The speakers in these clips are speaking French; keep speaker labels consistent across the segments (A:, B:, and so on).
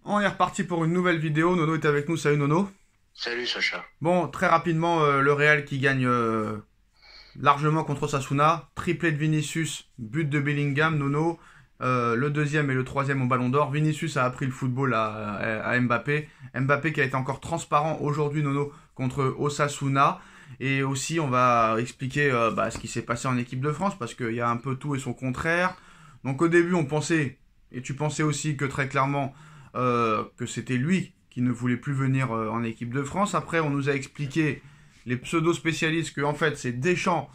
A: On est reparti pour une nouvelle vidéo. Nono est avec nous. Salut Nono.
B: Salut Sacha.
A: Bon, très rapidement, le Real qui gagne largement contre Osasuna. Triplé de Vinicius, but de Bellingham, Nono. Le deuxième et le troisième au Ballon d'Or. Vinicius a appris le football à Mbappé. Mbappé qui a été encore transparent aujourd'hui, Nono, contre Osasuna. Et aussi, on va expliquer ce qui s'est passé en équipe de France parce qu'il y a un peu tout et son contraire. Donc au début, on pensait, et tu pensais aussi que très clairement, que c'était lui qui ne voulait plus venir en équipe de France. Après, on nous a expliqué, les pseudo-spécialistes, que en fait, c'est Deschamps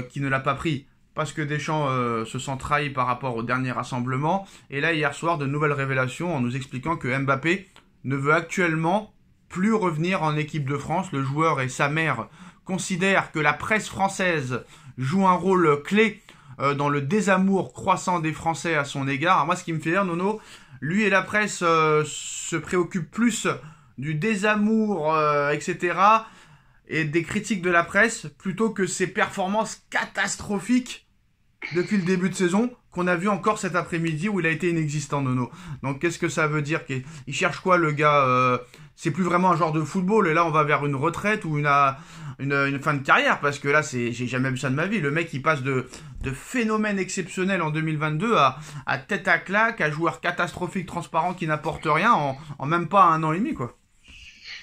A: qui ne l'a pas pris parce que Deschamps se sent trahi par rapport au dernier rassemblement. Et là, hier soir, de nouvelles révélations en nous expliquant que Mbappé ne veut actuellement plus revenir en équipe de France. Le joueur et sa mère considèrent que la presse française joue un rôle clé dans le désamour croissant des Français à son égard. Alors moi, ce qui me fait rire, Nono, lui et la presse se préoccupent plus du désamour, etc., et des critiques de la presse, plutôt que ses performances catastrophiques depuis le début de saison, qu'on a vu encore cet après-midi où il a été inexistant, Nono. Donc qu'est-ce que ça veut dire? Il cherche quoi, le gars? C'est plus vraiment un joueur de football, et là on va vers une retraite ou une fin de carrière, parce que là, j'ai jamais vu ça de ma vie. Le mec, il passe de phénomène exceptionnel en 2022 à tête à claque, à joueur catastrophique, transparent, qui n'apporte rien en même pas un an et demi, quoi.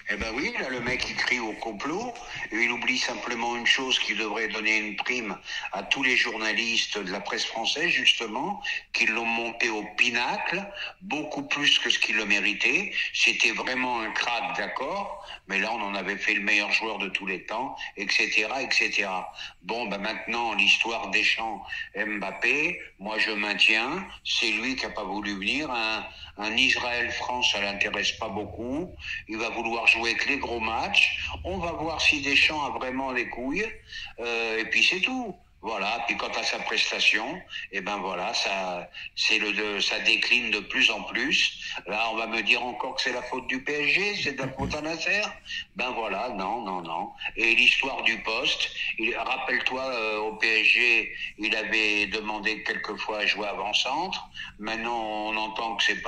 B: Eh ben oui, là le mec il crie au complot, et il oublie simplement une chose qui devrait donner une prime à tous les journalistes de la presse française justement, qui l'ont monté au pinacle, beaucoup plus que ce qu'il le méritait. C'était vraiment un crack, d'accord, mais là on en avait fait le meilleur joueur de tous les temps, etc., etc. Bon, ben maintenant l'histoire Deschamps Mbappé, moi je maintiens, c'est lui qui a pas voulu venir. Un Israël-France, ça l'intéresse pas beaucoup. Il va vouloir jouer que les gros matchs. On va voir si Deschamps a vraiment les couilles. Et puis c'est tout. Voilà. Puis quant à sa prestation, eh ben voilà, ça décline de plus en plus. Là, on va me dire encore que c'est la faute du PSG, c'est de la faute à Nasser. Ben voilà, non, non, non. Et l'histoire du poste, rappelle-toi, au PSG, il avait demandé quelquefois à jouer avant-centre. Maintenant, on entend que c'est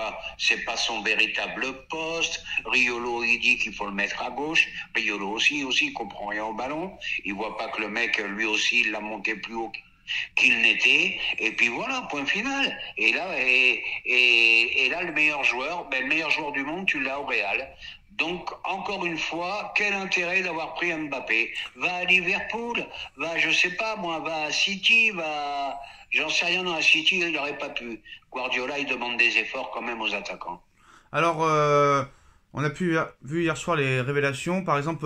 B: pas son véritable poste. Riolo, il dit qu'il faut le mettre à gauche. Riolo aussi, il comprend rien au ballon. Il voit pas que le mec, lui aussi, il l'a monté plus haut qu'il n'était, et puis voilà, point final. Et là, le meilleur joueur, le meilleur joueur du monde, tu l'as au Real. Donc, encore une fois, quel intérêt d'avoir pris Mbappé? Va à Liverpool, va, je sais pas moi, va à City, j'en sais rien, dans la City, il n'aurait pas pu. Guardiola, il demande des efforts quand même aux attaquants.
A: Alors, on a vu hier soir les révélations. Par exemple,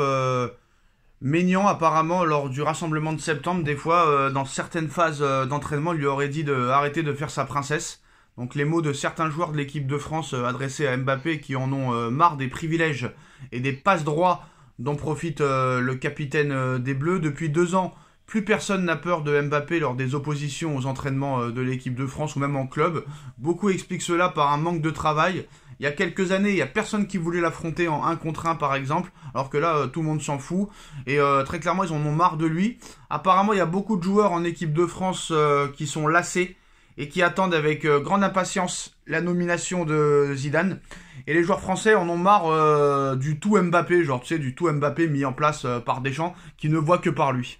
A: Maignan, apparemment, lors du rassemblement de septembre, des fois, dans certaines phases d'entraînement, lui aurait dit d'arrêter de faire sa princesse. Donc les mots de certains joueurs de l'équipe de France adressés à Mbappé, qui en ont marre des privilèges et des passes droits dont profite le capitaine des Bleus. Depuis 2 ans, plus personne n'a peur de Mbappé lors des oppositions aux entraînements de l'équipe de France ou même en club. Beaucoup expliquent cela par un manque de travail. Il y a quelques années, il n'y a personne qui voulait l'affronter en 1 contre 1 par exemple, alors que là, tout le monde s'en fout. Et très clairement, ils en ont marre de lui. Apparemment, il y a beaucoup de joueurs en équipe de France qui sont lassés et qui attendent avec grande impatience la nomination de Zidane. Et les joueurs français en ont marre du tout Mbappé, genre tu sais, du tout Mbappé mis en place par Deschamps, qui ne voit que par lui.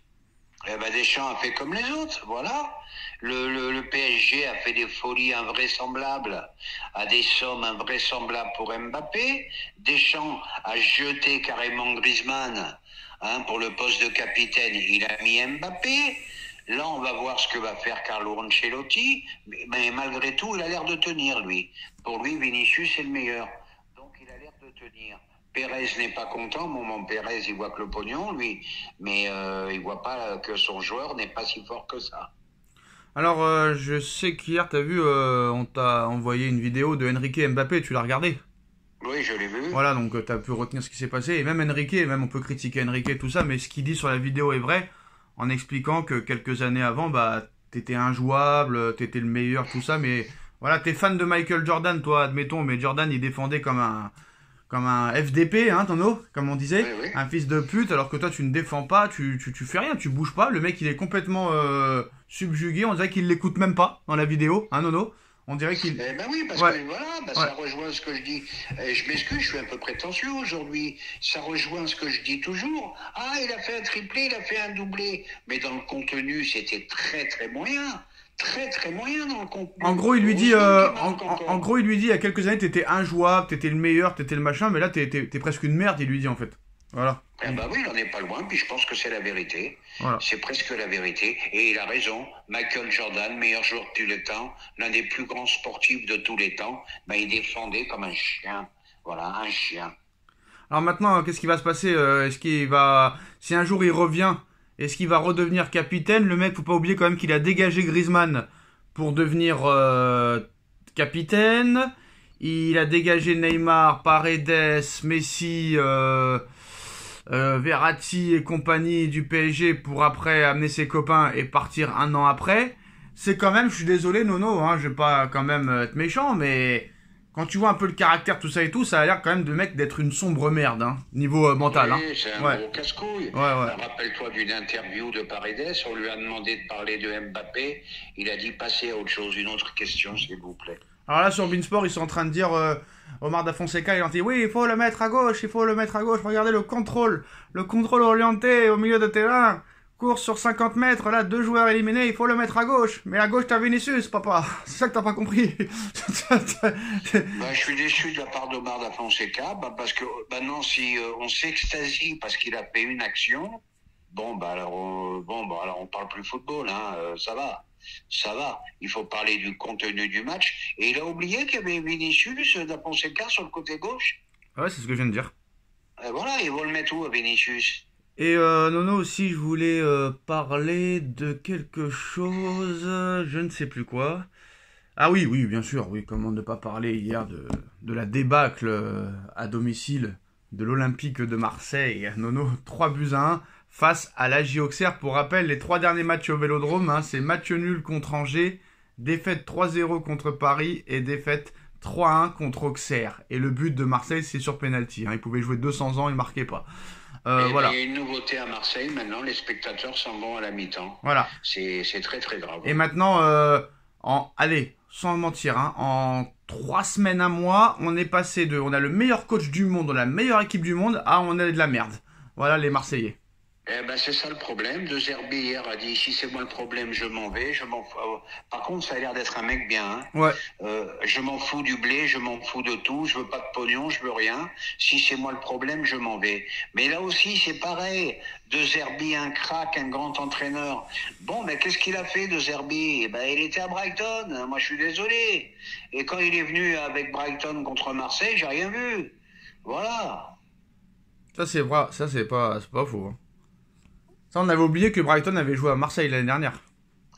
B: Eh ben Deschamps a fait comme les autres, voilà. Le PSG a fait des folies invraisemblables, à des sommes invraisemblables pour Mbappé. Deschamps a jeté carrément Griezmann, pour le poste de capitaine. Il a mis Mbappé. Là, on va voir ce que va faire Carlo Ancelotti. Mais malgré tout, il a l'air de tenir, lui. Pour lui, Vinicius est le meilleur. Donc, il a l'air de tenir. Pérez n'est pas content. Mon Pérez, il voit que le pognon, lui. Mais il voit pas que son joueur n'est pas si fort que ça.
A: Alors, je sais qu'hier, t'as vu, on t'a envoyé une vidéo de Enrique Mbappé, tu l'as regardé?
B: Oui, je l'ai vu.
A: Voilà, donc t'as pu retenir ce qui s'est passé. Et même Enrique, même on peut critiquer Enrique et tout ça, mais ce qu'il dit sur la vidéo est vrai, en expliquant que quelques années avant, bah, t'étais injouable, t'étais le meilleur, tout ça, mais voilà, t'es fan de Michael Jordan, toi, admettons, mais Jordan, il défendait comme un FDP, hein, Tono, comme on disait,
B: Oui, oui.
A: un fils de pute, alors que toi, tu ne défends pas, tu fais rien, tu bouges pas, le mec, il est complètement subjugué, on dirait qu'il l'écoute même pas dans la vidéo, hein, Nono? On dirait qu'il...
B: Eh ben oui, parce
A: Ouais,
B: que voilà,
A: ouais.
B: ça rejoint ce que je dis. Je m'excuse, je suis un peu prétentieux aujourd'hui. Ça rejoint ce que je dis toujours. Ah, il a fait un triplé, il a fait un doublé. Mais dans le contenu, c'était très très moyen. Très très moyen dans le
A: En
B: contenu.
A: gros, il lui dit,
B: Heureusement qu'il marque
A: en
B: encore.
A: gros, il lui dit, il y a quelques années, t'étais injouable, t'étais le meilleur, t'étais le machin, mais là, t'es presque une merde, il lui dit, en fait. Voilà.
B: Eh ben oui, il en est pas loin, puis je pense que c'est la vérité.
A: Voilà.
B: C'est presque la vérité. Et il a raison. Michael Jordan, meilleur joueur de tous les temps, l'un des plus grands sportifs de tous les temps, ben, il défendait comme un chien. Voilà, un chien.
A: Alors maintenant, qu'est-ce qui va se passer? Est-ce qu'il va... Si un jour il revient, est-ce qu'il va redevenir capitaine? Le mec, faut pas oublier quand même qu'il a dégagé Griezmann pour devenir capitaine. Il a dégagé Neymar, Paredes, Messi, Verratti et compagnie du PSG pour après amener ses copains et partir un an après. C'est quand même, je suis désolé Nono, hein, je vais pas quand même être méchant, mais quand tu vois un peu le caractère, tout ça et tout, ça a l'air quand même de mec d'être une sombre merde, hein, niveau mental. Hein.
B: Oui, c'est un
A: Ouais,
B: gros casse-couille.
A: ouais, ouais.
B: Rappelle-toi d'une interview de Paredes, on lui a demandé de parler de Mbappé, il a dit passez à autre chose, une autre question s'il vous plaît.
A: Alors là, sur Beansport, ils sont en train de dire, Omar Da Fonseca, il en dit, oui, il faut le mettre à gauche, il faut le mettre à gauche, regardez le contrôle orienté au milieu de terrain, course sur 50 mètres, là, 2 joueurs éliminés, il faut le mettre à gauche. Mais à gauche, t'as Vinicius, papa. C'est ça que t'as pas compris.
B: Je suis déçu de la part d'Omar Da Fonseca, parce que maintenant, si on s'extasie parce qu'il a fait une action, alors on parle plus football, hein, ça va. Ça va, il faut parler du contenu du match. Et il a oublié qu'il y avait Vinicius Da Fonseca sur le côté gauche.
A: Ouais, c'est ce que je viens de dire.
B: Et voilà, ils vont le mettre où, Vinicius?
A: Et Nono aussi, je voulais parler de quelque chose, je ne sais plus quoi. Ah oui, oui, bien sûr, oui, comment ne pas parler hier de la débâcle à domicile de l'Olympique de Marseille. Nono, 3-1 face à l'AJ Auxerre. Pour rappel, les 3 derniers matchs au Vélodrome, hein, c'est match nul contre Angers, défaite 3-0 contre Paris et défaite 3-1 contre Auxerre. Et le but de Marseille, c'est sur penalty. Hein, il pouvait jouer 200 ans, il marquait pas. Voilà.
B: Il y a une nouveauté à Marseille, maintenant les spectateurs s'en vont à la mi-temps.
A: Voilà.
B: C'est très très grave.
A: Et maintenant, allez, sans mentir, hein, en 3 semaines, un mois, on est passé de, on a le meilleur coach du monde, on a la meilleure équipe du monde, à on est de la merde. Voilà les Marseillais.
B: Eh ben, c'est ça le problème. De Zerbi hier a dit si c'est moi le problème, je m'en vais, je m'en fous. Par contre, ça a l'air d'être un mec bien. Hein.
A: Ouais.
B: Je m'en fous du blé, je m'en fous de tout, je veux pas de pognon, je veux rien. Si c'est moi le problème, je m'en vais. Mais là aussi, c'est pareil. De Zerbi, un crack, un grand entraîneur. Bon, mais qu'est-ce qu'il a fait de Zerbi? Eh ben, il était à Brighton. Moi, je suis désolé. Et quand il est venu avec Brighton contre Marseille, j'ai rien vu. Voilà.
A: Ça c'est vrai, ça c'est pas faux. Hein. Ça, on avait oublié que Brighton avait joué à Marseille l'année dernière.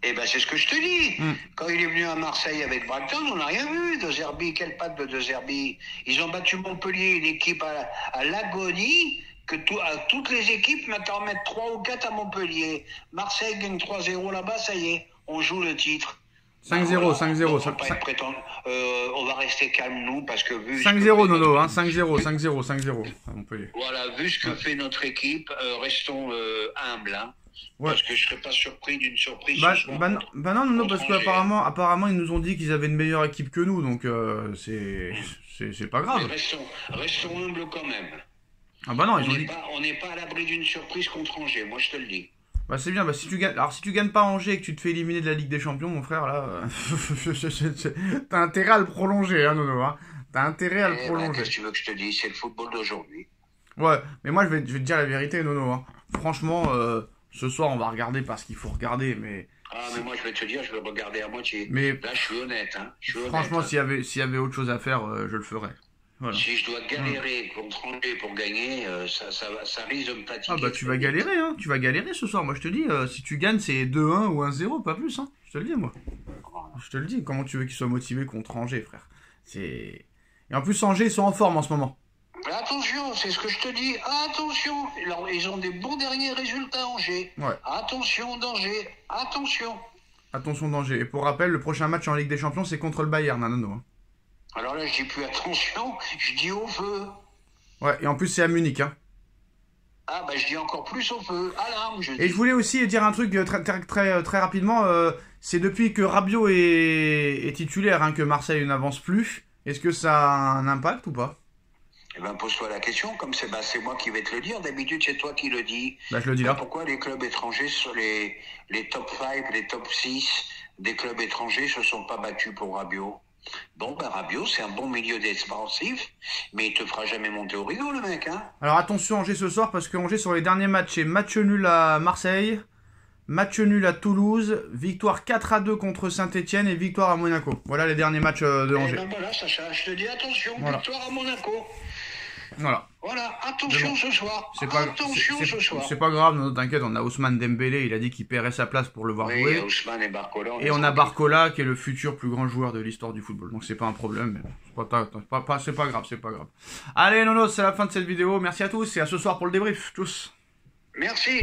B: Eh ben, c'est ce que je te dis. Quand il est venu à Marseille avec Brighton, on n'a rien vu de Zerbi. Quelle patte de Zerbi. Ils ont battu Montpellier, une équipe à l'agonie, à toutes les équipes maintenant en mettent 3 ou 4 à Montpellier. Marseille gagne 3-0 là-bas, ça y est, on joue le titre.
A: 5-0,
B: Voilà.
A: 5-0.
B: On va pas être prétend... on va rester calme, nous, parce que vu...
A: 5-0, Nono, hein, 5-0, 5-0, 5-0.
B: Voilà, vu ce que fait notre équipe, restons humbles, hein.
A: Ouais.
B: Parce que je serais pas surpris d'une surprise.
A: Bah non, Nono, parce qu'apparemment, ils nous ont dit qu'ils avaient une meilleure équipe que nous, donc c'est pas grave.
B: Mais restons humbles quand même.
A: Ah bah non, ils ont dit...
B: On n'est pas à l'abri d'une surprise contre Angers, moi je te le dis.
A: Bah c'est bien, bah si tu gagnes, alors si tu gagnes pas Angers et que tu te fais éliminer de la Ligue des Champions, mon frère, là, t'as intérêt à le prolonger, hein, Nono, hein. T'as intérêt à le prolonger.
B: Qu'est-ce que tu veux que je te dise? C'est le football d'aujourd'hui.
A: Ouais, mais moi je vais te dire la vérité, Nono, hein. Franchement, ce soir on va regarder parce qu'il faut regarder, mais...
B: Ah, mais moi je vais te dire, je vais regarder à moitié.
A: Mais
B: là je suis honnête, hein.
A: Franchement, s'il y avait autre chose à faire, je le ferais. Voilà.
B: Si je dois galérer contre Angers pour gagner, ça risque de me fatiguer.
A: Ah bah tu vas galérer, hein. Tu vas galérer ce soir. Moi je te dis, si tu gagnes, c'est 2-1 ou 1-0, pas plus, hein. Je te le dis, moi. Je te le dis, comment tu veux qu'ils soient motivés contre Angers, frère. Et en plus, Angers, ils sont en forme en ce moment.
B: Attention, c'est ce que je te dis. Attention, ils ont des bons derniers résultats, Angers.
A: Ouais.
B: Attention, danger. Attention.
A: Attention, danger. Et pour rappel, le prochain match en Ligue des Champions, c'est contre le Bayern, Nono. Hein.
B: Alors là, je dis plus attention, je dis au feu.
A: Ouais, et en plus, c'est à Munich, hein.
B: Ah, bah je dis encore plus au feu. Alarme, je dis.
A: Et je voulais aussi dire un truc très rapidement. c'est depuis que Rabiot est titulaire hein, que Marseille n'avance plus. Est-ce que ça a un impact ou pas?
B: Eh ben, pose-toi la question, comme c'est moi qui vais te le dire. D'habitude, c'est toi qui le dis.
A: Bah, je le dis là.
B: Pourquoi les clubs étrangers, sur les top 5, les top 6 des clubs étrangers se sont pas battus pour Rabiot? Bon, ben Rabiot, c'est un bon milieu défensif, mais il te fera jamais monter au rideau, le mec, hein.
A: Alors attention Angers ce soir, parce que Angers sur les derniers matchs, c'est match nul à Marseille, match nul à Toulouse, victoire 4-2 contre Saint-Etienne et victoire à Monaco. Voilà les derniers matchs de Angers.
B: Et ben voilà, Sacha, je te dis attention,
A: Voilà.
B: victoire à Monaco.
A: Voilà.
B: Voilà, attention ce soir.
A: C'est pas grave, non, t'inquiète, on a Ousmane Dembélé, il a dit qu'il paierait sa place pour le voir jouer.
B: Ousmane et Barcola.
A: Et on a Barcola qui est le futur plus grand joueur de l'histoire du football. Donc c'est pas un problème, mais c'est pas grave, c'est pas grave. Allez Nono, c'est la fin de cette vidéo, merci à tous et à ce soir pour le débrief. Tchuss.
B: Merci.